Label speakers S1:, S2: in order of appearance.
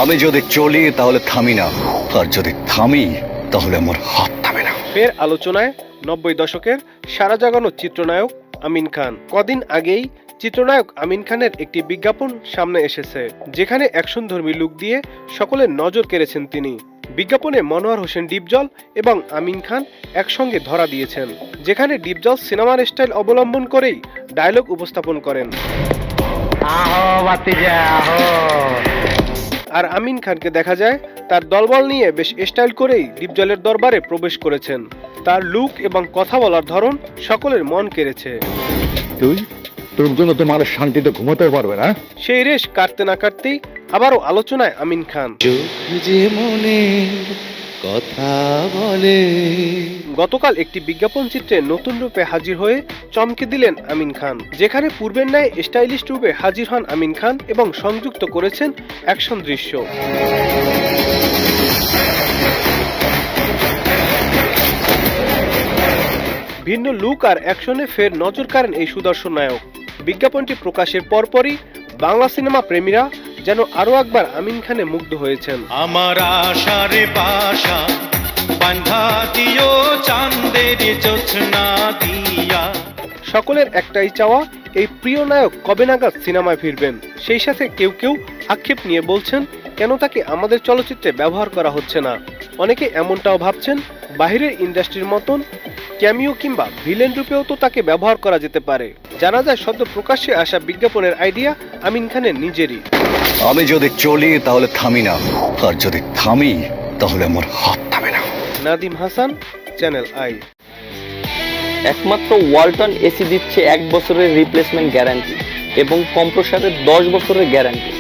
S1: আমি যদি চলি তাহলে থামি না, আর যদি থামি তাহলে আমার হাত থামে না।
S2: ফের আলোচনায় 90 দশকের সারা জাগানো চিত্রনায়ক আমিন খান। কদিন আগেই চিত্রনায়ক আমিন খানের একটি বিজ্ঞাপন সামনে এসেছে, যেখানে অ্যাকশনধর্মী লুক দিয়ে সকলের নজর কেড়েছেন তিনি। বিজ্ঞাপনে মনোয়ার হোসেন ডিপজল এবং আমিন খান একসঙ্গে ধরা দিয়েছেন, যেখানে ডিপজল সিনেমার স্টাইল অবলম্বন করেই ডায়লগ উপস্থাপন করেন। আর আমিন খানকে দেখা যায় তার দলবল নিয়ে বেশ স্টাইল করেই ডিপজলের দরবারে প্রবেশ করেছেন। তার লুক এবং কথা বলার ধরন সকলের মন কেড়েছে।
S1: তোর জন্য তো মানুষ শান্তিতে ঘুমাতে পারবে না।
S2: সেই রেশ কাটতে না কাটতেই আবারও আলোচনায় আমিন খান।
S3: কথা বলে
S2: গতকাল একটি বিজ্ঞাপন চিত্রে নতুন রূপে হাজির হয়ে চমকে দিলেন আমিন খান, যেখানে পূর্বের ন্যায় স্টাইলিশ রূপে হাজির হন আমিন খান এবং সংযুক্ত করেছেন অ্যাকশন দৃশ্য। ভিন্ন লুক আর অ্যাকশনে ফের নজর কাড়েন এই সুদর্শন নায়ক। বিজ্ঞাপনটি প্রকাশের পরপরই বাংলা সিনেমা প্রেমীরা যেন আরো একবার আমিন খানে মুগ্ধ হয়েছেন।
S3: আমার আশারে বাসা বান্ধা দিও চাঁদের জোছনা দিয়া।
S2: সকলের একটাই চাওয়া, এই প্রিয় নায়ক কবে নাগাদ সিনেমায় ফিরবেন। সেই সাথে কেউ কেউ আক্ষেপ নিয়ে বলছেন, কেন তাকে আমাদের চলচ্চিত্রে ব্যবহার করা হচ্ছে না। অনেকে এমনটাও ভাবছেন, বাহিরের ইন্ডাস্ট্রির মতন ক্যামিও কিংবা ভিলেন রূপেও তো তাকে ব্যবহার করা যেতে পারে। জানা যায় সদ্য প্রকাশ্যে আসা বিজ্ঞাপনের আইডিয়া আমিন খানের নিজেরই।
S1: আমি যদি চলি তাহলে থামি না, আর যদি থামি তাহলে আমার হাত থামে না।
S2: Nadim Hasan, channel I.
S4: একমাত্র ওয়ালটন এসি দিচ্ছে 1 বছরের রিপ্লেসমেন্ট গ্যারান্টি এবং কম্প্রেসারের 10 বছরের গ্যারান্টি।